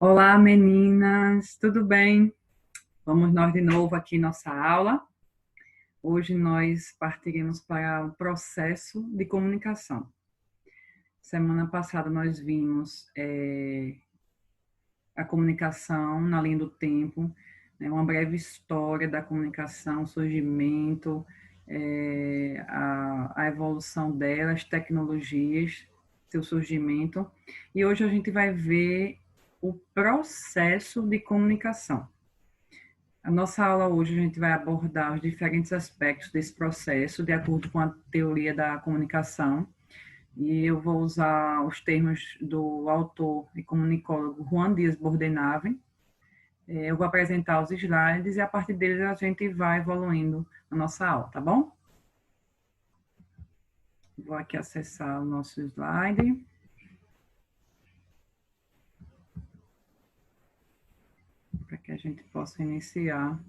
Olá, meninas, tudo bem? Vamos nós de novo aqui nossa aula. Hoje nós partiremos para o processo de comunicação. Semana passada nós vimos a comunicação na linha do tempo, né, uma breve história da comunicação, o surgimento, a evolução dela, as tecnologias, seu surgimento. E hoje a gente vai ver o processo de comunicação. A nossa aula hoje a gente vai abordar os diferentes aspectos desse processo, de acordo com a teoria da comunicação, e eu vou usar os termos do autor e comunicólogo Juan Dias Bordenave. Eu vou apresentar os slides e a partir deles a gente vai evoluindo a nossa aula, tá bom? Vou aqui acessar o nosso slide. Para que a gente possa iniciar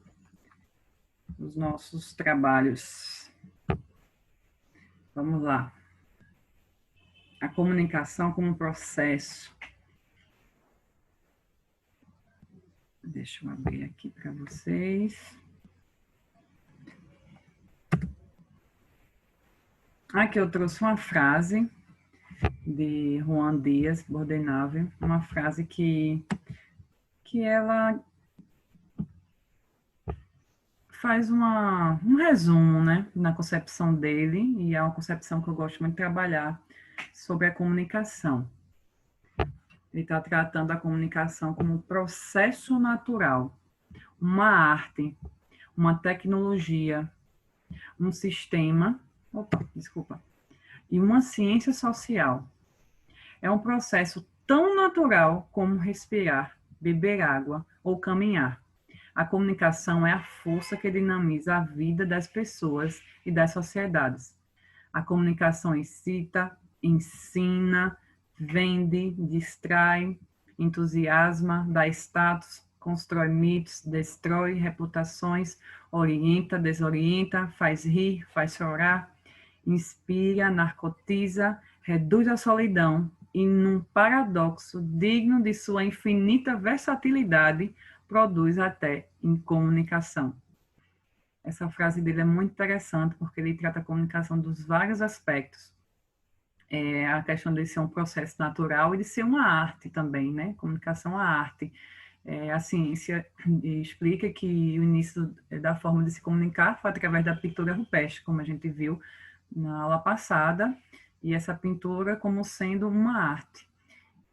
os nossos trabalhos. Vamos lá. A comunicação como processo. Deixa eu abrir aqui para vocês. Aqui eu trouxe uma frase de Juan Dias Bordenave, uma frase que ela faz um resumo, né, na concepção dele, e é uma concepção que eu gosto muito de trabalhar, sobre a comunicação. Ele está tratando a comunicação como um processo natural, uma arte, uma tecnologia, um sistema, e uma ciência social. É um processo tão natural como respirar, beber água ou caminhar. A comunicação é a força que dinamiza a vida das pessoas e das sociedades. A comunicação excita, ensina, vende, distrai, entusiasma, dá status, constrói mitos, destrói reputações, orienta, desorienta, faz rir, faz chorar, inspira, narcotiza, reduz a solidão e, num paradoxo digno de sua infinita versatilidade, produz até incomunicação. Essa frase dele é muito interessante porque ele trata a comunicação dos vários aspectos. A questão de ser um processo natural e de ser uma arte também, né? Comunicação é arte. A ciência explica que o início da forma de se comunicar foi através da pintura rupestre, como a gente viu na aula passada, e essa pintura como sendo uma arte.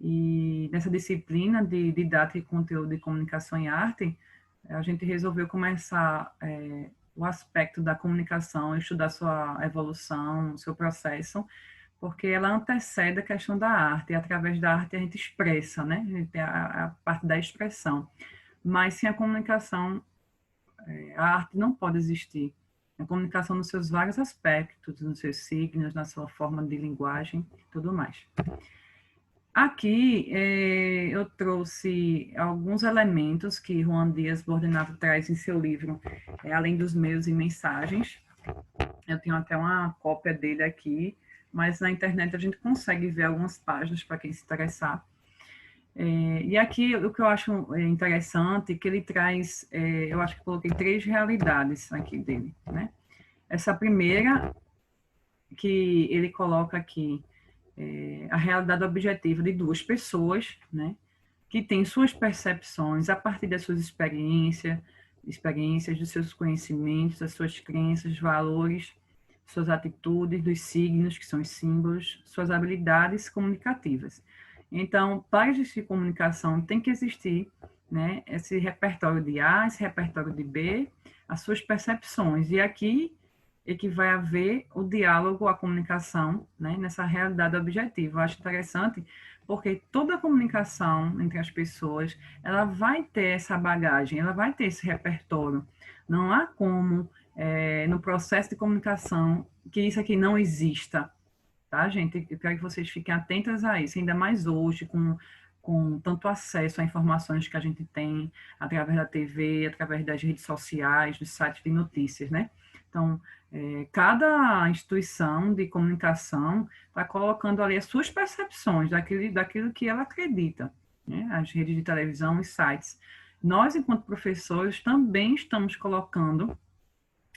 E nessa disciplina de didática e conteúdo de comunicação e arte, a gente resolveu começar o aspecto da comunicação, estudar sua evolução, seu processo, porque ela antecede a questão da arte, e através da arte a gente expressa, né? A gente tem a parte da expressão. Mas sem a comunicação, a arte não pode existir. A comunicação nos seus vários aspectos, nos seus signos, na sua forma de linguagem, tudo mais. Aqui eu trouxe alguns elementos que Juan Dias Bordenave traz em seu livro, Além dos Meios e Mensagens. Eu tenho até uma cópia dele aqui, mas na internet a gente consegue ver algumas páginas para quem se interessar. E aqui o que eu acho interessante é que ele traz, eu acho que coloquei 3 realidades aqui dele, né? Essa primeira que ele coloca aqui, a realidade objetiva de 2 pessoas, né? Que têm suas percepções a partir das suas experiências, dos seus conhecimentos, das suas crenças, valores, suas atitudes, dos signos, que são os símbolos, suas habilidades comunicativas. Então, para existir comunicação, tem que existir, né, esse repertório de A, esse repertório de B, as suas percepções. E aqui é que vai haver o diálogo, a comunicação, né, nessa realidade objetiva. Eu acho interessante porque toda a comunicação entre as pessoas, ela vai ter essa bagagem, ela vai ter esse repertório. Não há como, no processo de comunicação, que isso aqui não exista, tá, gente? Eu quero que vocês fiquem atentas a isso, ainda mais hoje, com tanto acesso a informações que a gente tem através da TV, através das redes sociais, dos sites de notícias, né? Então, cada instituição de comunicação está colocando ali as suas percepções daquilo que ela acredita. né? As redes de televisão e sites. Nós, enquanto professores, também estamos colocando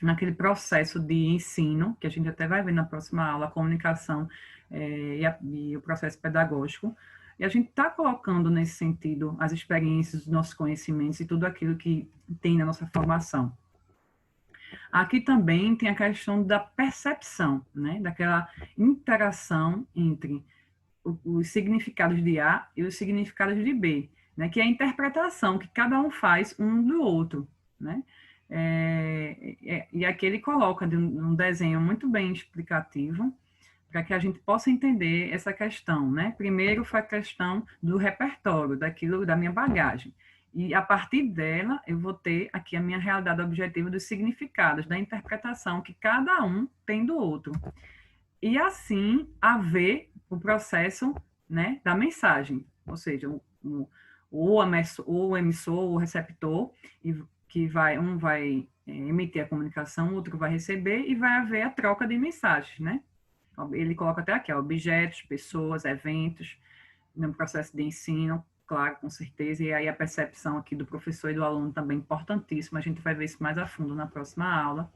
naquele processo de ensino, que a gente até vai ver na próxima aula, a comunicação e o processo pedagógico, e a gente está colocando nesse sentido as experiências, os nossos conhecimentos e tudo aquilo que tem na nossa formação. Aqui também tem a questão da percepção, né? Daquela interação entre os significados de A e os significados de B, né? Que é a interpretação que cada um faz um do outro, né? E aqui ele coloca um desenho muito bem explicativo para que a gente possa entender essa questão, né? Primeiro foi a questão do repertório, daquilo da minha bagagem. E a partir dela, eu vou ter aqui a minha realidade objetiva dos significados, da interpretação que cada um tem do outro. E assim haver o processo, né, da mensagem, ou seja, o emissor, o receptor, que um vai emitir a comunicação, o outro vai receber e vai haver a troca de mensagens, né? Ele coloca até aqui, objetos, pessoas, eventos, no processo de ensino, claro, com certeza, e aí a percepção aqui do professor e do aluno também importantíssima, a gente vai ver isso mais a fundo na próxima aula.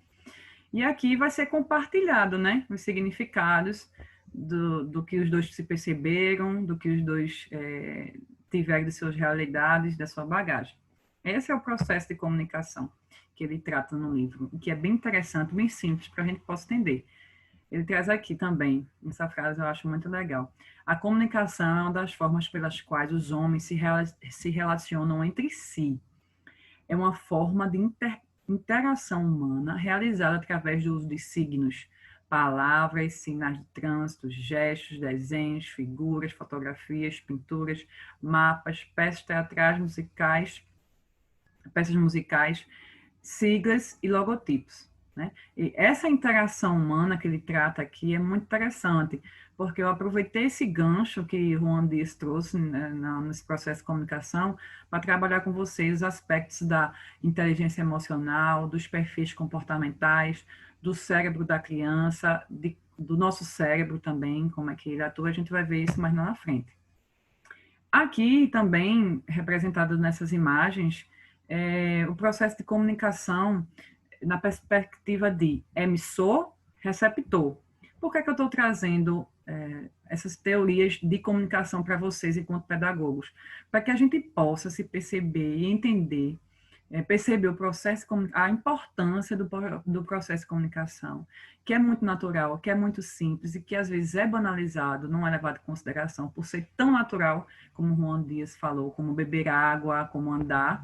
E aqui vai ser compartilhado, né, os significados do que os dois se perceberam, do que os dois tiveram de suas realidades, da sua bagagem. Esse é o processo de comunicação que ele trata no livro, que é bem interessante, bem simples, para a gente possa entender. Ele traz aqui também, essa frase eu acho muito legal. A comunicação é uma das formas pelas quais os homens se relacionam entre si. É uma forma de interação humana realizada através do uso de signos, palavras, sinais de trânsito, gestos, desenhos, figuras, fotografias, pinturas, mapas, peças musicais, siglas e logotipos. Né? E essa interação humana que ele trata aqui é muito interessante, porque eu aproveitei esse gancho que Juan Dias trouxe, né, nesse processo de comunicação para trabalhar com vocês os aspectos da inteligência emocional, dos perfis comportamentais, do cérebro da criança, do nosso cérebro também, como é que ele atua, a gente vai ver isso mais lá na frente. Aqui também, representado nessas imagens, o processo de comunicação na perspectiva de emissor, receptor. Por que eu estou trazendo essas teorias de comunicação para vocês enquanto pedagogos? Para que a gente possa se perceber e entender, perceber o processo, a importância do processo de comunicação, que é muito natural, que é muito simples e que às vezes é banalizado, não é levado em consideração por ser tão natural, como o Juan Dias falou, como beber água, como andar.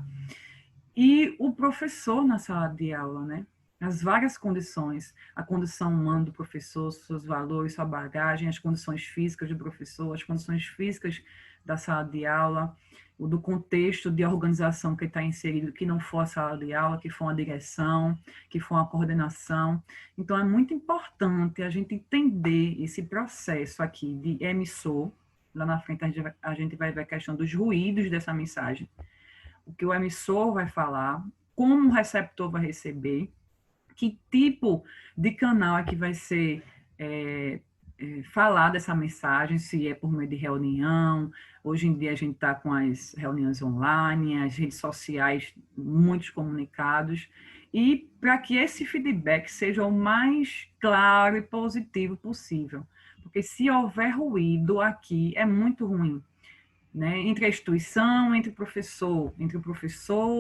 E o professor na sala de aula, né? As várias condições, a condição humana do professor, seus valores, sua bagagem, as condições físicas do professor, as condições físicas da sala de aula, o do contexto de organização que está inserido, que não for a sala de aula, que for uma direção, que for uma coordenação. Então, é muito importante a gente entender esse processo aqui de emissor. Lá na frente a gente vai ver a questão dos ruídos dessa mensagem, o que o emissor vai falar, como o receptor vai receber, que tipo de canal é que vai ser falar dessa mensagem, se é por meio de reunião. Hoje em dia a gente está com as reuniões online, as redes sociais, muitos comunicados, e para que esse feedback seja o mais claro e positivo possível. Porque se houver ruído aqui, é muito ruim. Né, entre a instituição, entre o professor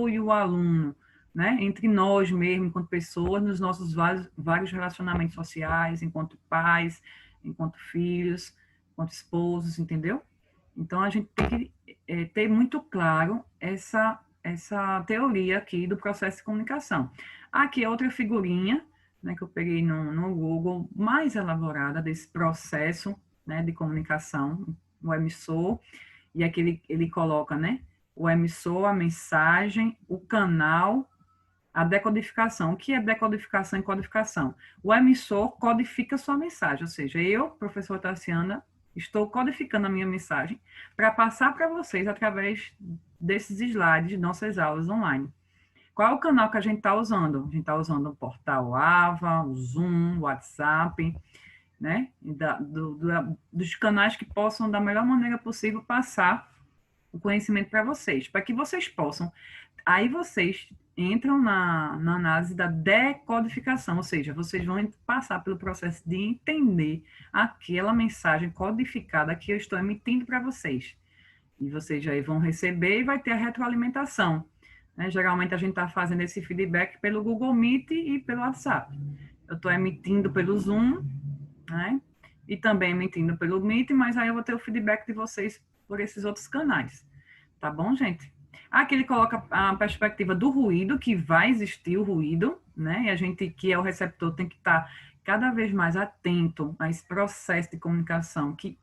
e o aluno, né, entre nós mesmos, enquanto pessoas, nos nossos vários relacionamentos sociais, enquanto pais, enquanto filhos, enquanto esposos, entendeu? Então, a gente tem que ter muito claro essa teoria aqui do processo de comunicação. Aqui é outra figurinha, né, que eu peguei no Google, mais elaborada desse processo, né, de comunicação, o emissor. E aqui ele coloca, né? O emissor, a mensagem, o canal, a decodificação. O que é decodificação e codificação? O emissor codifica sua mensagem, ou seja, eu, professora Tassiana, estou codificando a minha mensagem para passar para vocês através desses slides de nossas aulas online. Qual é o canal que a gente está usando? A gente está usando o portal AVA, o Zoom, o WhatsApp, né? Dos canais que possam, da melhor maneira possível, passar o conhecimento para vocês, para que vocês possam. Aí vocês entram na análise da decodificação, ou seja, vocês vão passar pelo processo de entender aquela mensagem codificada que eu estou emitindo para vocês. E vocês aí vão receber e vai ter a retroalimentação. Né? Geralmente a gente está fazendo esse feedback pelo Google Meet e pelo WhatsApp. Eu estou emitindo pelo Zoom, né? E também emitindo pelo Meet, mas aí eu vou ter o feedback de vocês por esses outros canais. Tá bom, gente? Aqui ele coloca a perspectiva do ruído, que vai existir o ruído, né? E a gente, que é o receptor, tem que estar cada vez mais atento a esse processo de comunicação que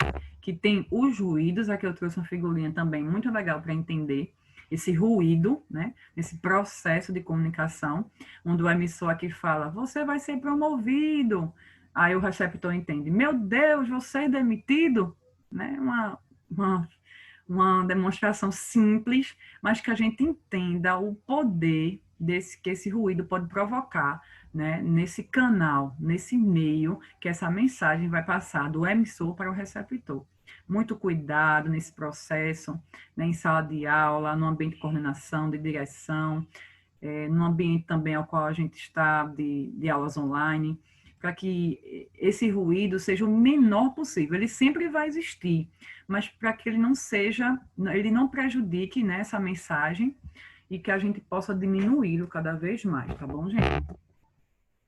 tem os ruídos. Aqui eu trouxe uma figurinha também muito legal para entender esse ruído, né? Esse processo de comunicação, onde o emissor aqui fala, você vai ser promovido. Aí o receptor entende, meu Deus, você é demitido? Né? Uma demonstração simples, mas que a gente entenda o poder que esse ruído pode provocar, né, nesse canal, nesse meio que essa mensagem vai passar do emissor para o receptor. Muito cuidado nesse processo, né, em sala de aula, no ambiente de coordenação, de direção, no ambiente também ao qual a gente está de aulas online, para que esse ruído seja o menor possível. Ele sempre vai existir, mas para que ele não prejudique, né, essa mensagem e que a gente possa diminuí-lo cada vez mais, tá bom, gente?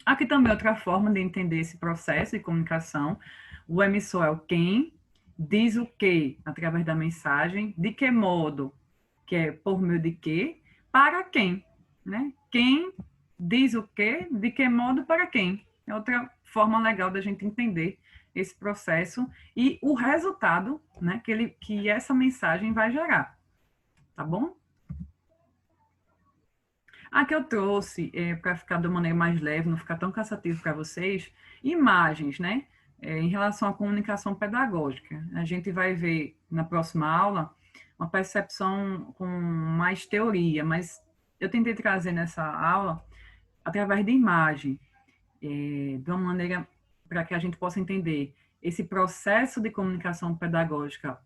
Aqui também outra forma de entender esse processo de comunicação. O emissor é o quem, diz o que através da mensagem, de que modo, que é por meio de que, para quem, né? Quem diz o que, de que modo, para quem. É outra forma legal da gente entender esse processo e o resultado, né, que essa mensagem vai gerar. Tá bom? Aqui eu trouxe, para ficar de uma maneira mais leve, não ficar tão cansativo para vocês, imagens, né? Em relação à comunicação pedagógica. A gente vai ver na próxima aula uma percepção com mais teoria, mas eu tentei trazer nessa aula através de imagem, de uma maneira para que a gente possa entender esse processo de comunicação pedagógica,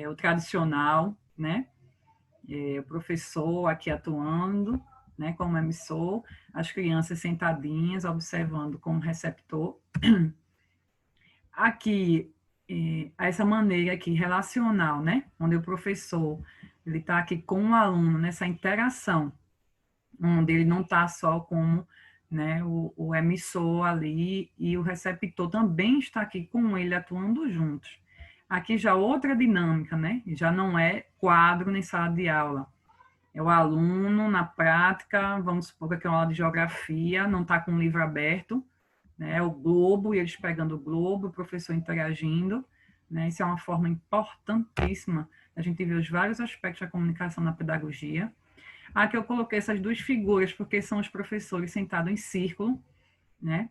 o tradicional, né? O professor aqui atuando, né, como emissor, as crianças sentadinhas, observando como receptor. Aqui, essa maneira aqui relacional, né, onde o professor ele está aqui com o aluno nessa interação, onde ele não está só como, né, o emissor ali e o receptor também está aqui com ele atuando juntos. Aqui já outra dinâmica, né? Já não é quadro nem sala de aula. É o aluno na prática, vamos supor que é uma aula de geografia, não está com o livro aberto, né? É o globo, e eles pegando o globo, o professor interagindo, né? Isso é uma forma importantíssima da gente ver os vários aspectos da comunicação na pedagogia. Aqui eu coloquei essas duas figuras, porque são os professores sentados em círculo, né?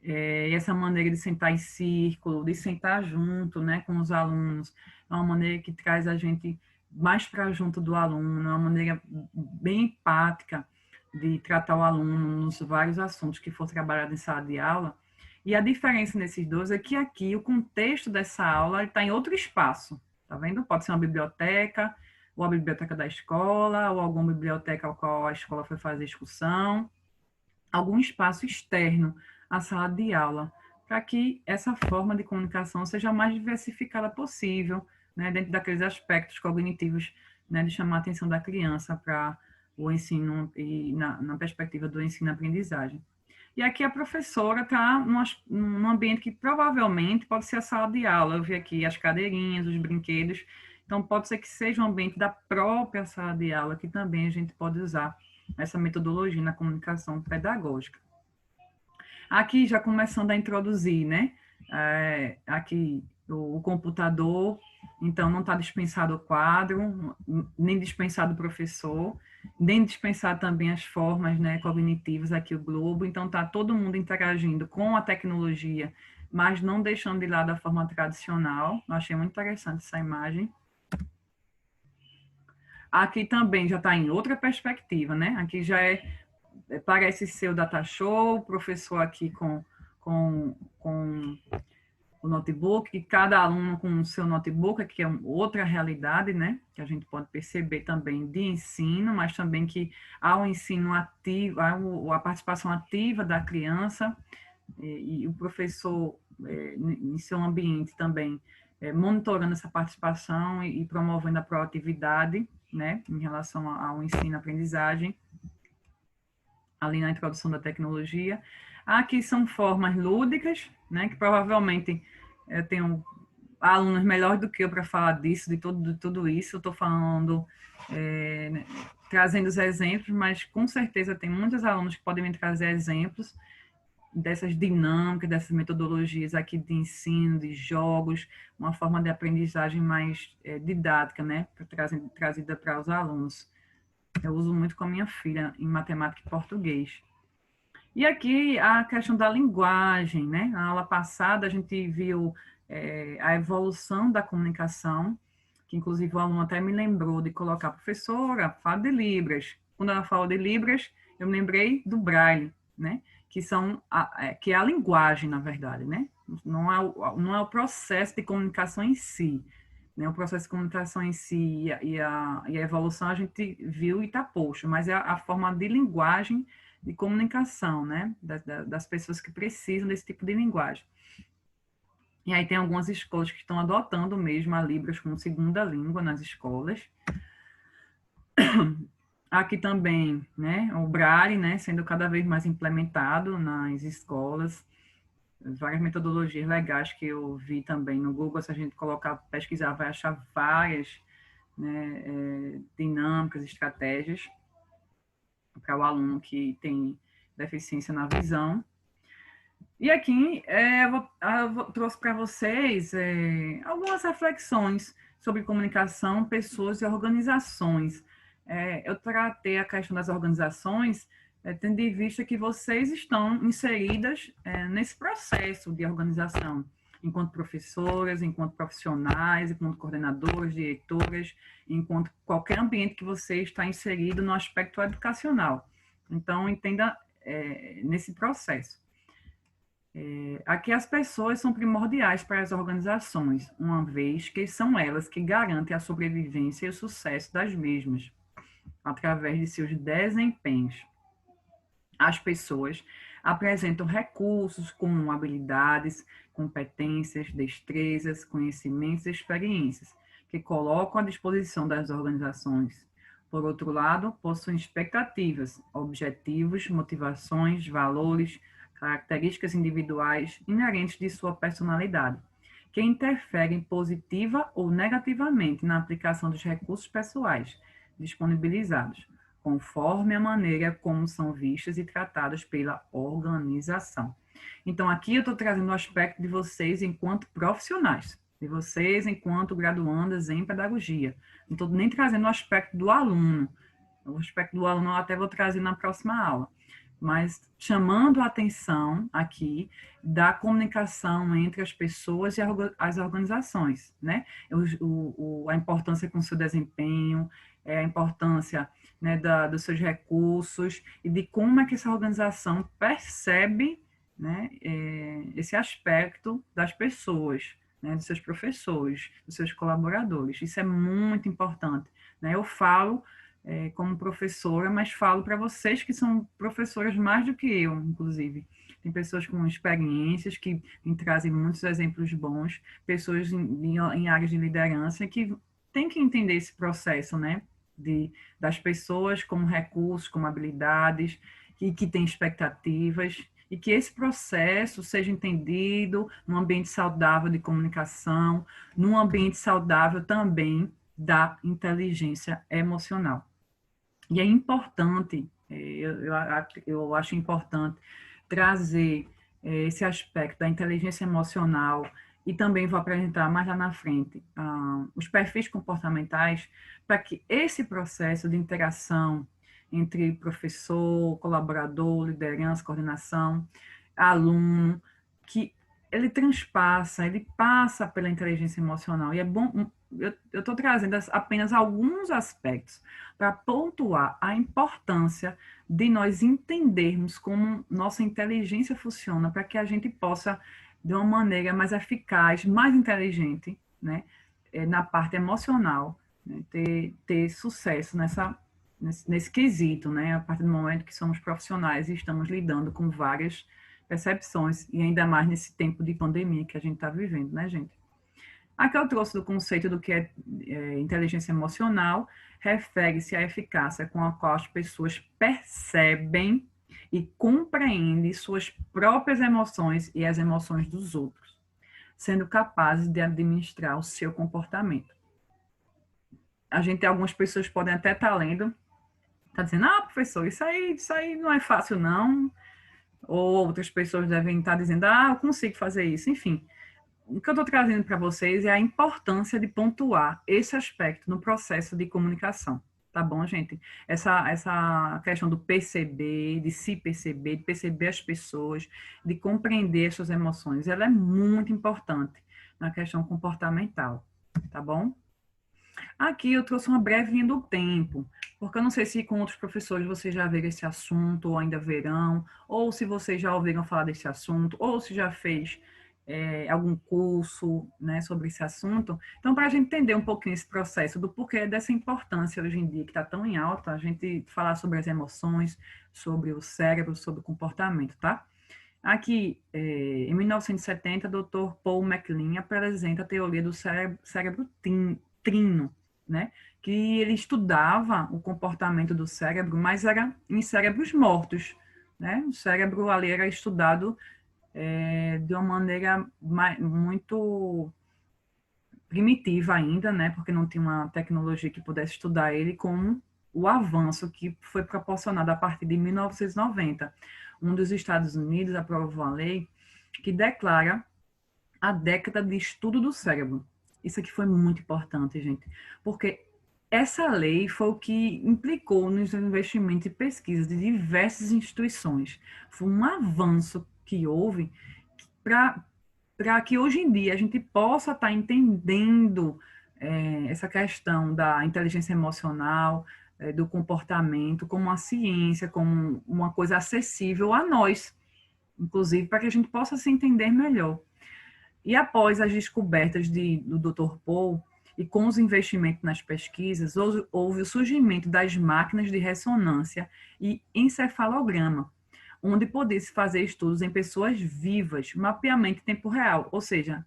E essa maneira de sentar em círculo, de sentar junto, né, com os alunos, é uma maneira que traz a gente mais para junto do aluno, é uma maneira bem empática de tratar o aluno nos vários assuntos que for trabalhado em sala de aula. E a diferença nesses dois é que aqui o contexto dessa aula está em outro espaço, tá vendo? Pode ser uma biblioteca, ou a biblioteca da escola, ou alguma biblioteca ao qual a escola foi fazer excursão, algum espaço externo à sala de aula, para que essa forma de comunicação seja a mais diversificada possível, né, dentro daqueles aspectos cognitivos, né, de chamar a atenção da criança para o ensino e na perspectiva do ensino-aprendizagem. E aqui a professora está num ambiente que provavelmente pode ser a sala de aula. Eu vi aqui as cadeirinhas, os brinquedos. Então, pode ser que seja um ambiente da própria sala de aula, que também a gente pode usar essa metodologia na comunicação pedagógica. Aqui já começando a introduzir, né? Aqui o computador, então não está dispensado o quadro, nem dispensado o professor, nem dispensado também as formas, né, cognitivas, aqui o globo. Então está todo mundo interagindo com a tecnologia, mas não deixando de lado a forma tradicional. Eu achei muito interessante essa imagem. Aqui também já está em outra perspectiva, né? Aqui já parece ser o data show, o professor aqui com o notebook, e cada aluno com o seu notebook, que é outra realidade, né? Que a gente pode perceber também de ensino, mas também que há o ensino ativo, há a participação ativa da criança, e o professor, em seu ambiente também, monitorando essa participação e promovendo a proatividade, né, em relação ao ensino-aprendizagem, ali na introdução da tecnologia. Aqui são formas lúdicas, né, que provavelmente eu tenho alunos melhores do que eu para falar disso, de tudo isso. Eu estou falando, trazendo os exemplos, mas com certeza tem muitos alunos que podem me trazer exemplos dessas dinâmicas, dessas metodologias aqui de ensino, de jogos, uma forma de aprendizagem mais didática, né, trazida para os alunos. Eu uso muito com a minha filha em matemática e português. E aqui a questão da linguagem, né? Na aula passada a gente viu a evolução da comunicação, que inclusive o aluno até me lembrou de colocar, professora, fala de Libras. Quando ela falou de Libras, eu me lembrei do Braille, né? Que é a linguagem, na verdade, né? Não é o processo de comunicação em si, né? O processo de comunicação em si e a evolução a gente viu e está posto, mas é a forma de linguagem de comunicação, né? Das pessoas que precisam desse tipo de linguagem. E aí tem algumas escolas que estão adotando mesmo a Libras como segunda língua nas escolas. Aqui também, né, o Braille, né, sendo cada vez mais implementado nas escolas. Várias metodologias legais que eu vi também no Google, se a gente colocar, pesquisar, vai achar várias, né, dinâmicas, estratégias para o aluno que tem deficiência na visão. E aqui eu trouxe para vocês algumas reflexões sobre comunicação, pessoas e organizações. Eu tratei a questão das organizações, tendo em vista que vocês estão inseridas nesse processo de organização, enquanto professoras, enquanto profissionais, enquanto coordenadoras, diretoras, enquanto qualquer ambiente que você está inserido no aspecto educacional. Então, entenda nesse processo. Aqui as pessoas são primordiais para as organizações, uma vez que são elas que garantem a sobrevivência e o sucesso das mesmas, através de seus desempenhos. As pessoas apresentam recursos como habilidades, competências, destrezas, conhecimentos e experiências, que colocam à disposição das organizações. Por outro lado, possuem expectativas, objetivos, motivações, valores, características individuais inerentes de sua personalidade, que interferem positiva ou negativamente na aplicação dos recursos pessoais disponibilizados, conforme a maneira como são vistas e tratadas pela organização. Então, aqui eu estou trazendo o aspecto de vocês enquanto profissionais, de vocês enquanto graduandas em pedagogia. Não estou nem trazendo o aspecto do aluno. O aspecto do aluno eu até vou trazer na próxima aula, mas chamando a atenção aqui da comunicação entre as pessoas e as organizações, né? A importância com o seu desempenho, a importância, né, dos seus recursos e de como é que essa organização percebe, né, esse aspecto das pessoas, né, dos seus professores, dos seus colaboradores. Isso é muito importante, né? Eu falo como professora, mas falo para vocês que são professoras mais do que eu, inclusive. Tem pessoas com experiências que me trazem muitos exemplos bons, pessoas em áreas de liderança que têm que entender esse processo, né? Das pessoas como recursos, como habilidades, e que têm expectativas, e que esse processo seja entendido num ambiente saudável de comunicação, num ambiente saudável também da inteligência emocional. E é importante, eu acho importante trazer esse aspecto da inteligência emocional e também vou apresentar mais lá na frente os perfis comportamentais para que esse processo de interação entre professor, colaborador, liderança, coordenação, aluno, que ele transpassa, ele passa pela inteligência emocional. E é bom, eu estou trazendo apenas alguns aspectos para pontuar a importância de nós entendermos como nossa inteligência funciona, para que a gente possa de uma maneira mais eficaz, mais inteligente, né? Na parte emocional, né? Ter sucesso nesse quesito, né? A partir do momento que somos profissionais e estamos lidando com várias percepções, e ainda mais nesse tempo de pandemia que a gente está vivendo, né, gente? Aqui eu trouxe do conceito do que é inteligência emocional, refere-se à eficácia com a qual as pessoas percebem e compreendem suas próprias emoções e as emoções dos outros, sendo capazes de administrar o seu comportamento. A gente, algumas pessoas podem até estar lendo, tá dizendo, professor, isso aí não é fácil não, ou outras pessoas devem estar dizendo, eu consigo fazer isso, enfim. O que eu estou trazendo para vocês é a importância de pontuar esse aspecto no processo de comunicação, tá bom, gente? Essa questão do perceber, de se perceber, de perceber as pessoas, de compreender suas emoções, ela é muito importante na questão comportamental, tá bom? Aqui eu trouxe uma breve linha do tempo, porque eu não sei se com outros professores vocês já viram esse assunto, ou ainda verão, ou se vocês já ouviram falar desse assunto, ou se já fez algum curso, né, sobre esse assunto. Então, para a gente entender um pouquinho esse processo do porquê dessa importância hoje em dia, que está tão em alta, a gente falar sobre as emoções, sobre o cérebro, sobre o comportamento, tá? Aqui, em 1970, o Dr. Paul MacLean apresenta a teoria do cérebro trino, né? Que ele estudava o comportamento do cérebro, mas era em cérebros mortos, né? O cérebro ali era estudado de uma maneira muito primitiva ainda, né? Porque não tinha uma tecnologia que pudesse estudar ele, como o avanço que foi proporcionado a partir de 1990. Um dos Estados Unidos aprovou uma lei que declara a década de estudo do cérebro. Isso aqui foi muito importante, gente, porque essa lei foi o que implicou nos investimentos e pesquisas de diversas instituições. Foi um avanço que houve para que hoje em dia a gente possa estar entendendo essa questão da inteligência emocional, do comportamento, como uma ciência, como uma coisa acessível a nós, inclusive para que a gente possa se entender melhor. E após as descobertas do Dr. Paul, e com os investimentos nas pesquisas, houve o surgimento das máquinas de ressonância e encefalograma, onde podia-se fazer estudos em pessoas vivas, mapeamento em tempo real, ou seja,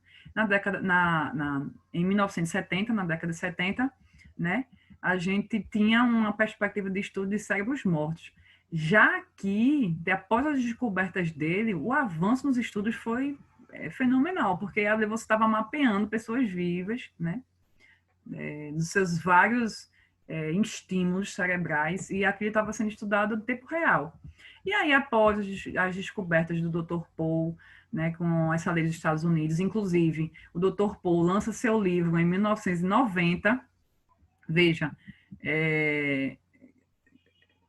em 1970, na década de 70, né, a gente tinha uma perspectiva de estudo de cérebros mortos. Já que, após as descobertas dele, o avanço nos estudos foi fenomenal, porque ali você estava mapeando pessoas vivas, né, dos seus vários estímulos cerebrais, e aquilo estava sendo estudado em tempo real. E aí, após as descobertas do Dr. Paul, né, com essa lei dos Estados Unidos, inclusive, o Dr. Paul lança seu livro em 1990, veja,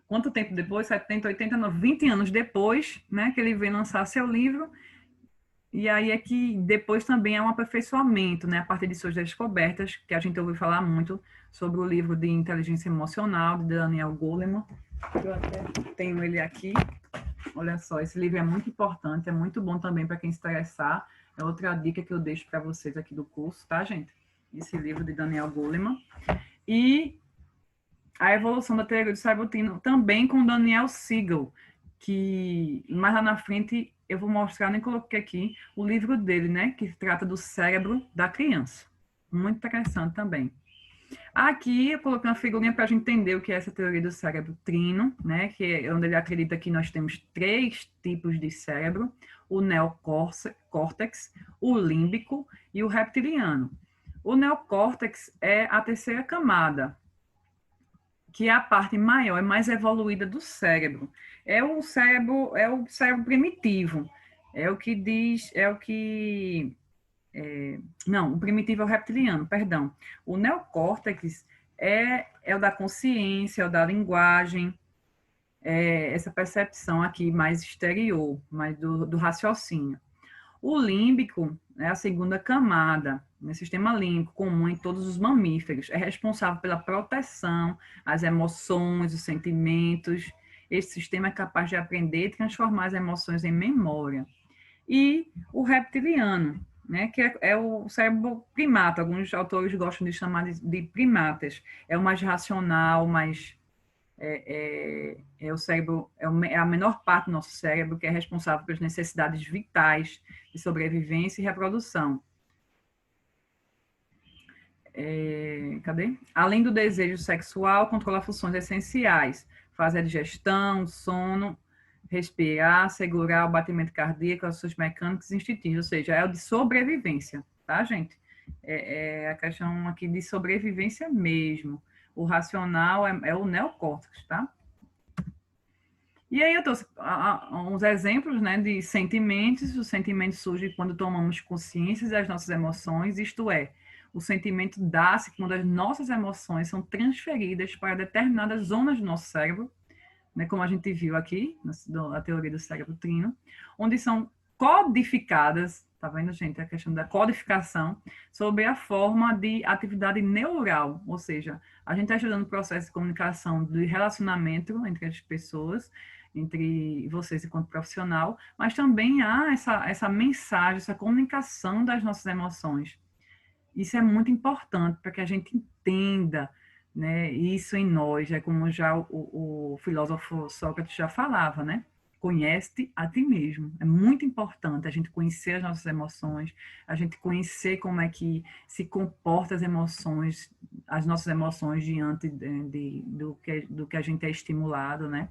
quanto tempo depois? 70, 80, 90, 20 anos depois, né, que ele vem lançar seu livro. E aí é que depois também é um aperfeiçoamento, né, a partir de suas descobertas, que a gente ouviu falar muito sobre o livro de inteligência emocional de Daniel Goleman. Eu até tenho ele aqui. Olha só, esse livro é muito importante, é muito bom também para quem se interessar. É outra dica que eu deixo para vocês aqui do curso, tá, gente? Esse livro de Daniel Goleman. E A Evolução da Teoria do Cérebro Trino, também com Daniel Siegel, que mais lá na frente eu vou mostrar, nem coloquei aqui, o livro dele, né, que trata do cérebro da criança. Muito interessante também. Aqui eu coloquei uma figurinha para a gente entender o que é essa teoria do cérebro trino, né, que é onde ele acredita que nós temos 3 tipos de cérebro: o neocórtex, o límbico e o reptiliano. O neocórtex é a terceira camada, que é a parte maior e mais evoluída do cérebro. É o cérebro primitivo. É o que diz, não, o primitivo é o reptiliano, perdão. O neocórtex é o da consciência, é o da linguagem, essa percepção aqui mais exterior, mais do raciocínio. O límbico é a segunda camada, no sistema límbico comum em todos os mamíferos. É responsável pela proteção, as emoções, os sentimentos. Esse sistema é capaz de aprender e transformar as emoções em memória. e o reptiliano, né, que é o cérebro primata. Alguns autores gostam de chamar de primatas. É o mais racional, mais é o cérebro, é a menor parte do nosso cérebro que é responsável pelas necessidades vitais de sobrevivência e reprodução. Cadê? Além do desejo sexual, controla funções essenciais, faz a digestão, sono, respirar, segurar o batimento cardíaco, as suas mecânicas instintivas, ou seja, é o de sobrevivência, tá, gente? É a questão aqui de sobrevivência mesmo. O racional é o neocórtex, tá? E aí eu trouxe uns exemplos, né, de sentimentos. Os sentimentos surgem quando tomamos consciência das nossas emoções, isto é, o sentimento dá-se quando as nossas emoções são transferidas para determinadas zonas do nosso cérebro, né, como a gente viu aqui, na teoria do cérebro trino, onde são codificadas, tá vendo, gente, a questão da codificação, sobre a forma de atividade neural, ou seja, a gente está estudando o processo de comunicação, de relacionamento entre as pessoas, entre vocês enquanto profissional, mas também há essa mensagem, essa comunicação das nossas emoções. Isso é muito importante para que a gente entenda, né, isso em nós, é como já o filósofo Sócrates já falava, né? Conhece-te a ti mesmo. É muito importante a gente conhecer as nossas emoções, a gente conhecer como é que se comportam as nossas emoções diante do que a gente é estimulado, né?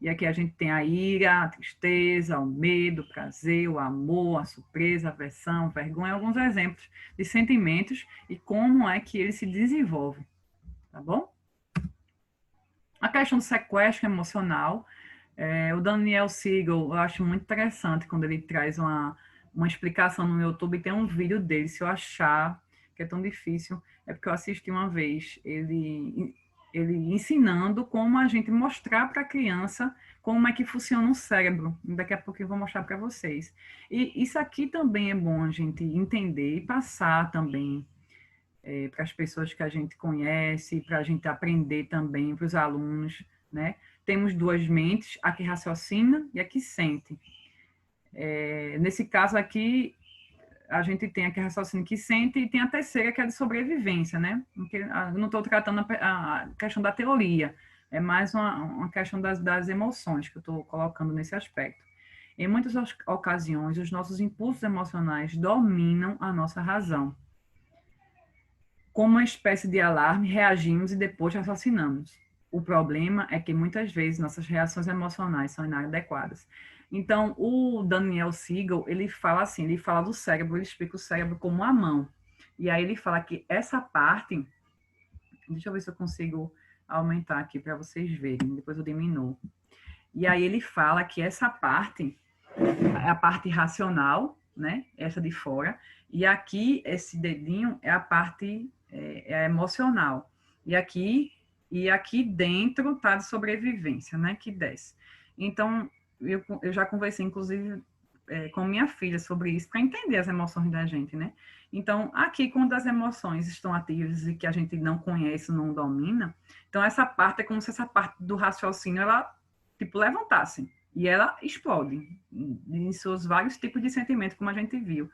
E aqui a gente tem a ira, a tristeza, o medo, o prazer, o amor, a surpresa, a aversão, a vergonha, alguns exemplos de sentimentos e como é que eles se desenvolvem, tá bom? A questão do sequestro emocional, o Daniel Siegel, eu acho muito interessante quando ele traz uma explicação no YouTube, tem um vídeo dele, se eu achar que é tão difícil, é porque eu assisti uma vez, ele ensinando como a gente mostrar para a criança como é que funciona o cérebro. Daqui a pouco eu vou mostrar para vocês. E isso aqui também é bom a gente entender e passar também para as pessoas que a gente conhece, para a gente aprender também, para os alunos, né? Temos duas mentes, a que raciocina e a que sente. Nesse caso aqui, a gente tem a que raciocina que sente e tem a terceira, que é a de sobrevivência, né? Eu não estou tratando a questão da teoria, é mais uma questão das emoções que eu estou colocando nesse aspecto. Em muitas ocasiões, os nossos impulsos emocionais dominam a nossa razão. Como uma espécie de alarme, reagimos e depois raciocinamos. O problema é que muitas vezes nossas reações emocionais são inadequadas. Então, o Daniel Siegel, ele fala assim, ele fala do cérebro, ele explica o cérebro como a mão. E aí ele fala que essa parte, deixa eu ver se eu consigo aumentar aqui para vocês verem, depois eu diminuo. E aí ele fala que essa parte é a parte racional, né? Essa de fora. E aqui, esse dedinho é a parte emocional. E aqui dentro tá de sobrevivência, né? Que desce. Então, eu já conversei, inclusive, com minha filha sobre isso, para entender as emoções da gente, né? Então, aqui, quando as emoções estão ativas e que a gente não conhece, não domina, então essa parte é como se essa parte do raciocínio, ela, tipo, levantasse. E ela explode em seus vários tipos de sentimento, como a gente viu.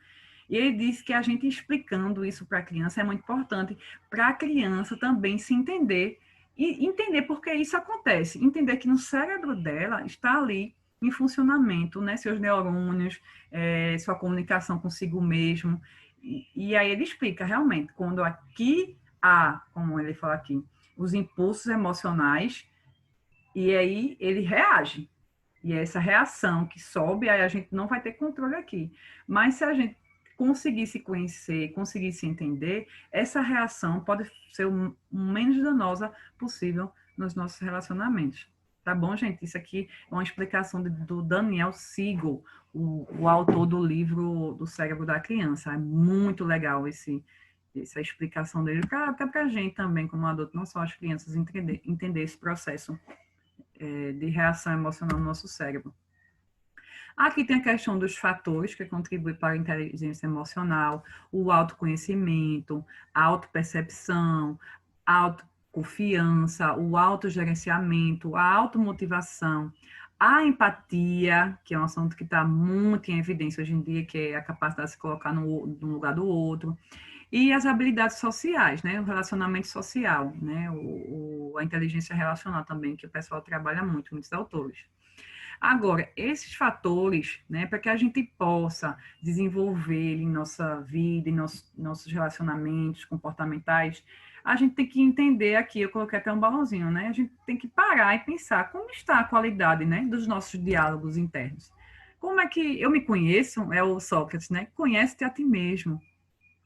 E ele diz que a gente explicando isso para a criança é muito importante, para a criança também se entender e entender por que isso acontece. Entender que no cérebro dela está ali em funcionamento, né? Seus neurônios, sua comunicação consigo mesmo. E aí ele explica realmente, quando aqui há, como ele fala aqui, os impulsos emocionais, e aí ele reage. E é essa reação que sobe, aí a gente não vai ter controle aqui. Mas se a gente conseguir se conhecer, conseguir se entender, essa reação pode ser o menos danosa possível nos nossos relacionamentos. Tá bom, gente? Isso aqui é uma explicação do Daniel Siegel, o autor do livro do Cérebro da Criança. É muito legal essa explicação dele, até para a gente também, como adulto, não só as crianças, entender esse processo de reação emocional no nosso cérebro. Aqui tem a questão dos fatores que contribuem para a inteligência emocional, o autoconhecimento, a autopercepção, a autoconfiança, o autogerenciamento, a automotivação, A empatia, que é um assunto que está muito em evidência hoje em dia, que é a capacidade de se colocar no lugar do outro. E as habilidades sociais, né? O relacionamento social, né? A inteligência relacional também, que o pessoal trabalha muito, muitos autores. Agora, esses fatores, né, para que a gente possa desenvolver em nossa vida, em nossos relacionamentos comportamentais, a gente tem que entender aqui, eu coloquei até um balãozinho, né? A gente tem que parar e pensar como está a qualidade, né, dos nossos diálogos internos. Como é que eu me conheço, é o Sócrates, né? Conhece-te a ti mesmo.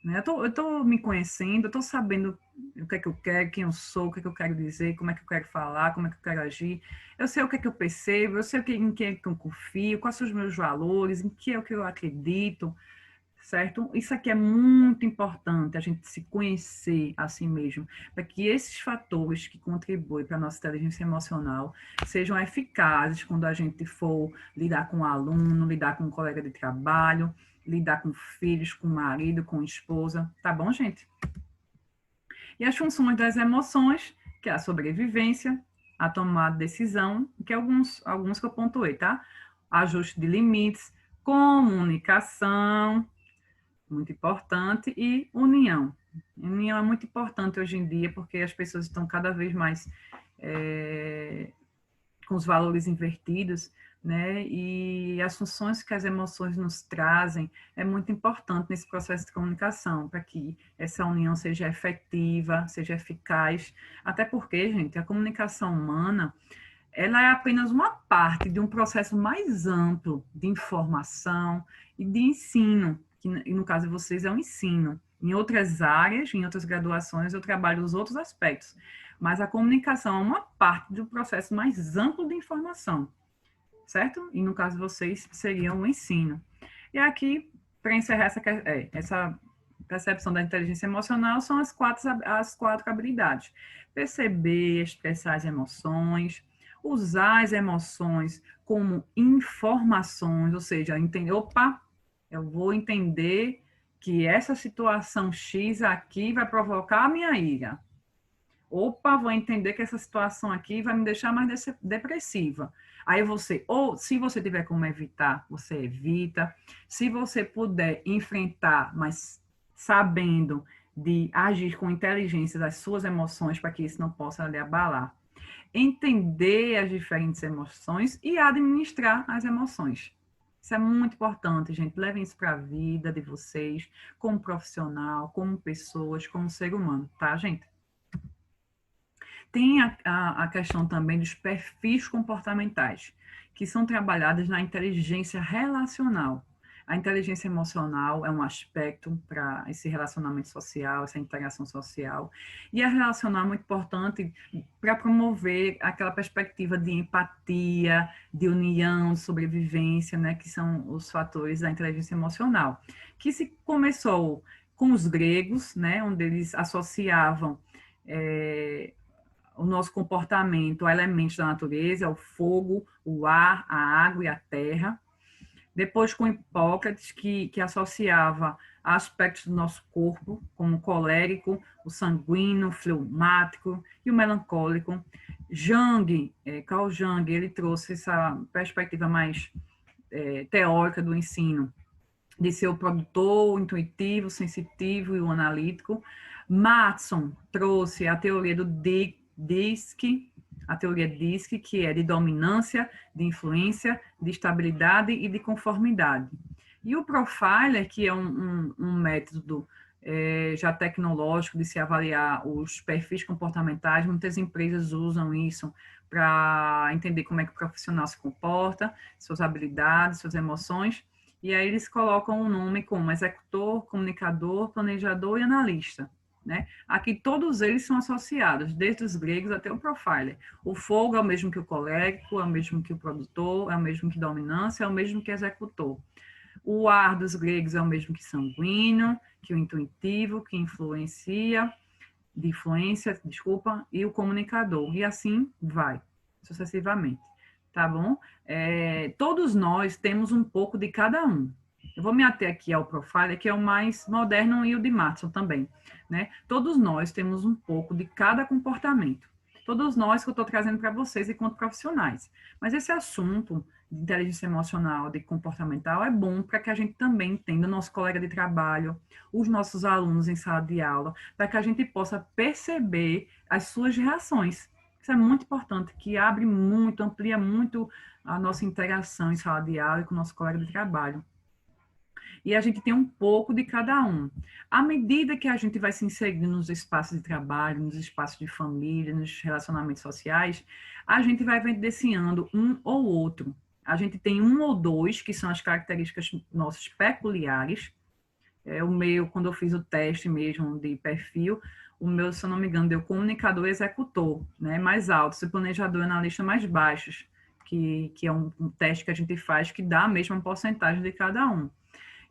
Né? Eu tô me conhecendo, eu tô sabendo o que é que eu quero, quem eu sou, o que é que eu quero dizer, como é que eu quero falar, como é que eu quero agir. Eu sei o que é que eu percebo, eu sei em quem é que eu confio, quais são os meus valores, em que é o que eu acredito, certo? Isso aqui é muito importante, a gente se conhecer a si mesmo, para que esses fatores que contribuem para a nossa inteligência emocional sejam eficazes quando a gente for lidar com um aluno, lidar com um colega de trabalho, lidar com filhos, com marido, com esposa, tá bom, gente? E as funções das emoções, que é a sobrevivência, a tomada de decisão, que é alguns que eu pontuei, tá? Ajuste de limites, comunicação, muito importante, e união. União é muito importante hoje em dia, porque as pessoas estão cada vez mais com os valores invertidos, né? E as funções que as emoções nos trazem é muito importante nesse processo de comunicação, para que essa união seja efetiva, seja eficaz. Até porque, gente, a comunicação humana, ela é apenas uma parte de um processo mais amplo de informação e de ensino, que no caso de vocês é um ensino. Em outras áreas, em outras graduações, eu trabalho os outros aspectos. Mas a comunicação é uma parte do processo mais amplo de informação, certo? E no caso de vocês, seria um ensino. E aqui, para encerrar essa percepção da inteligência emocional, são as quatro habilidades. Perceber, expressar as emoções, usar as emoções como informações, ou seja, entender, opa, eu vou entender que essa situação X aqui vai provocar a minha ira. Opa, vou entender que essa situação aqui vai me deixar mais depressiva. Aí você, ou se você tiver como evitar, você evita. Se você puder enfrentar, mas sabendo de agir com inteligência das suas emoções para que isso não possa lhe abalar. Entender as diferentes emoções e administrar as emoções. Isso é muito importante, gente. Levem isso para a vida de vocês, como profissional, como pessoas, como ser humano, tá, gente? Tem a questão também dos perfis comportamentais, que são trabalhados na inteligência relacional. A inteligência emocional é um aspecto para esse relacionamento social, essa interação social. E a relacional é muito importante para promover aquela perspectiva de empatia, de união, de sobrevivência, né, que são os fatores da inteligência emocional. Que se começou com os gregos, né, onde eles associavam o nosso comportamento a elementos da natureza, o fogo, o ar, a água e a terra. Depois com Hipócrates, que associava aspectos do nosso corpo, como o colérico, o sanguíneo, o fleumático e o melancólico. Carl Jung, ele trouxe essa perspectiva mais teórica do ensino, de ser o produtor, o intuitivo, o sensitivo e o analítico. Matson trouxe a teoria do DISC, a teoria DISC, que é de dominância, de influência, de estabilidade e de conformidade. E o Profiler, que é um método já tecnológico de se avaliar os perfis comportamentais, muitas empresas usam isso para entender como é que o profissional se comporta, suas habilidades, suas emoções, e aí eles colocam o nome como executor, comunicador, planejador e analista. Né? Aqui todos eles são associados, desde os gregos até o profiler. O fogo é o mesmo que o colérico, é o mesmo que o produtor, é o mesmo que dominância, é o mesmo que executor. O ar dos gregos é o mesmo que sanguíneo, que o intuitivo, que influencia, e o comunicador. E assim vai, sucessivamente. Tá bom? Todos nós temos um pouco de cada um. Eu vou me ater aqui ao Profiler, que é o mais moderno, e o de Matson também. Né? Todos nós temos um pouco de cada comportamento. todos nós que eu estou trazendo para vocês enquanto profissionais. Mas esse assunto de inteligência emocional, de comportamental, é bom para que a gente também entenda o nosso colega de trabalho, os nossos alunos em sala de aula, para que a gente possa perceber as suas reações. Isso é muito importante, que abre muito, amplia muito a nossa interação em sala de aula e com o nosso colega de trabalho. E a gente tem um pouco de cada um. À medida que a gente vai se inserindo nos espaços de trabalho, nos espaços de família, nos relacionamentos sociais, a gente vai evidenciando um ou outro. A gente tem um ou dois, que são as características nossas peculiares. O meu, quando eu fiz o teste mesmo de perfil, o meu, se eu não me engano, deu comunicador e executor, né, mais altos, e planejador e analista mais baixos, que é um teste que a gente faz que dá a mesma porcentagem de cada um.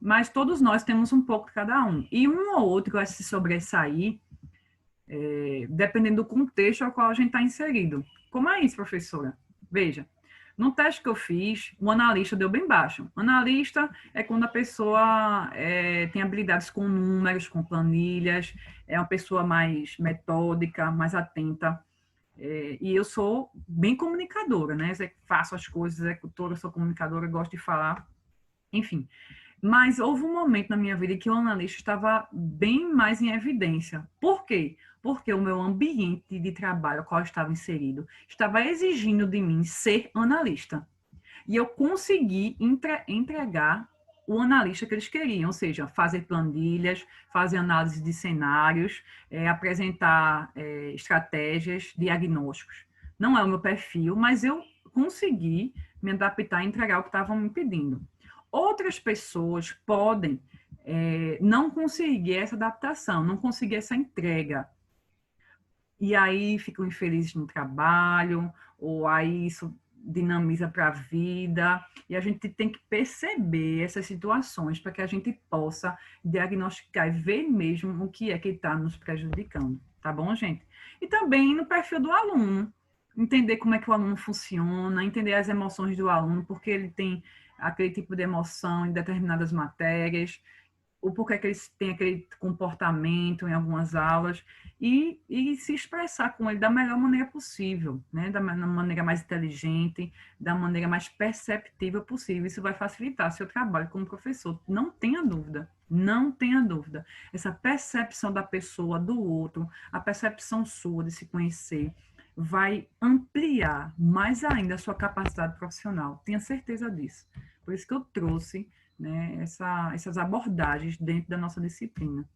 Mas todos nós temos um pouco de cada um. E um ou outro vai se sobressair, dependendo do contexto ao qual a gente está inserido. Como é isso, professora? Veja, no teste que eu fiz, o analista deu bem baixo. O analista é quando a pessoa tem habilidades com números, com planilhas, é uma pessoa mais metódica, mais atenta. E eu sou bem comunicadora, né? Faço as coisas, executora, sou comunicadora, gosto de falar, enfim. Mas houve um momento na minha vida que o analista estava bem mais em evidência. Por quê? Porque o meu ambiente de trabalho, ao qual eu estava inserido, estava exigindo de mim ser analista. E eu consegui entregar o analista que eles queriam, ou seja, fazer planilhas, fazer análise de cenários, apresentar estratégias, diagnósticos. Não é o meu perfil, mas eu consegui me adaptar e entregar o que estavam me pedindo. Outras pessoas podem não conseguir essa adaptação, não conseguir essa entrega. E aí ficam infelizes no trabalho, ou aí isso dinamiza para a vida. E a gente tem que perceber essas situações para que a gente possa diagnosticar e ver mesmo o que é que está nos prejudicando. Tá bom, gente? E também no perfil do aluno. Entender como é que o aluno funciona, entender as emoções do aluno, porque ele tem aquele tipo de emoção em determinadas matérias, o porquê que eles têm aquele comportamento em algumas aulas, e se expressar com ele da melhor maneira possível, né? Da maneira mais inteligente, da maneira mais perceptível possível. Isso vai facilitar seu trabalho como professor. Não tenha dúvida, não tenha dúvida. Essa percepção da pessoa, do outro, a percepção sua de se conhecer, vai ampliar mais ainda a sua capacidade profissional. Tenha certeza disso. Por isso que eu trouxe, né, essas abordagens dentro da nossa disciplina.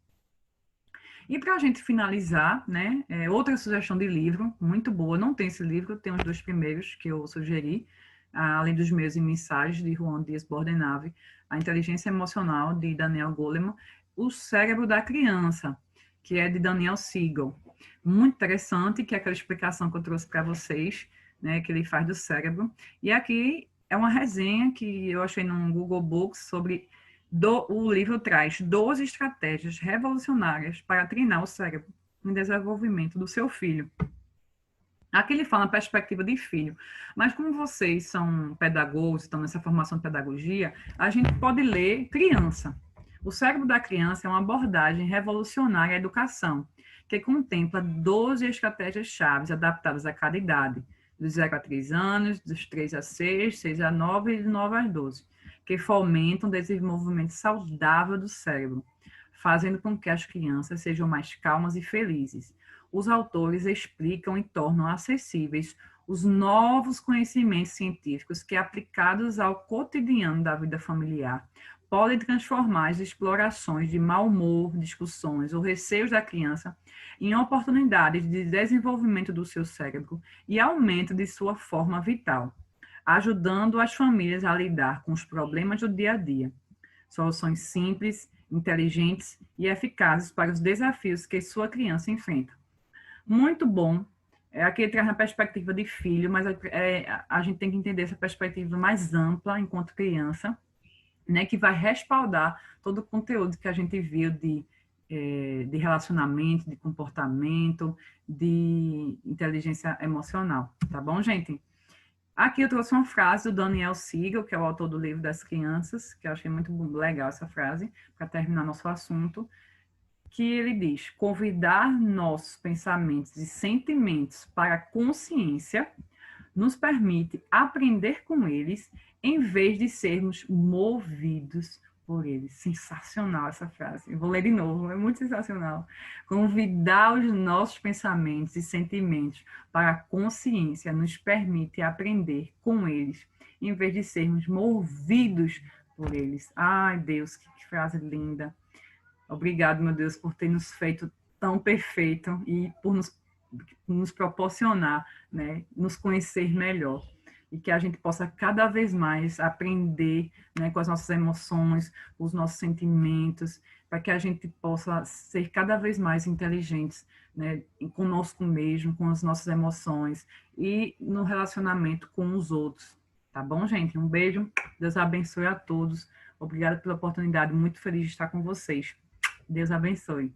E para a gente finalizar, né, outra sugestão de livro, muito boa, não tem esse livro, tem os dois primeiros que eu sugeri, além dos meus e mensagens, de Juan Dias Bordenave, A Inteligência Emocional, de Daniel Goleman, O Cérebro da Criança, que é de Daniel Siegel. Muito interessante, que é aquela explicação que eu trouxe para vocês, né, que ele faz do cérebro. E aqui é uma resenha que eu achei no Google Books sobre o livro traz 12 estratégias revolucionárias para treinar o cérebro em desenvolvimento do seu filho. Aqui ele fala na perspectiva de filho, mas como vocês são pedagogos, estão nessa formação de pedagogia, a gente pode ler criança. O cérebro da criança é uma abordagem revolucionária à educação, que contempla 12 estratégias-chave adaptadas a cada idade, dos 0 a 3 anos, dos 3 a 6, 6 a 9 e de 9 a 12, que fomentam o desenvolvimento saudável do cérebro, fazendo com que as crianças sejam mais calmas e felizes. Os autores explicam e tornam acessíveis os novos conhecimentos científicos que, aplicados ao cotidiano da vida familiar, podem transformar as explorações de mau humor, discussões ou receios da criança em oportunidades de desenvolvimento do seu cérebro e aumento de sua forma vital, ajudando as famílias a lidar com os problemas do dia a dia. Soluções simples, inteligentes e eficazes para os desafios que sua criança enfrenta. Muito bom. Aqui traz na perspectiva de filho, mas a gente tem que entender essa perspectiva mais ampla enquanto criança, né, que vai respaldar todo o conteúdo que a gente viu de relacionamento, de comportamento, de inteligência emocional. Tá bom, gente? Aqui eu trouxe uma frase do Daniel Siegel, que é o autor do livro das crianças, que eu achei muito legal essa frase, para terminar nosso assunto, que ele diz: convidar nossos pensamentos e sentimentos para a consciência nos permite aprender com eles em vez de sermos movidos por eles. Sensacional essa frase. Eu vou ler de novo, é muito sensacional. Convidar os nossos pensamentos e sentimentos para a consciência nos permite aprender com eles em vez de sermos movidos por eles. Ai, Deus, que frase linda. Obrigado, meu Deus, por ter nos feito tão perfeito e por nos proporcionar, né, nos conhecer melhor. E que a gente possa cada vez mais aprender, né, com as nossas emoções, os nossos sentimentos, para que a gente possa ser cada vez mais inteligentes, né, conosco mesmo, com as nossas emoções e no relacionamento com os outros. Tá bom, gente? Um beijo. Deus abençoe a todos. Obrigada pela oportunidade. Muito feliz de estar com vocês. Deus abençoe.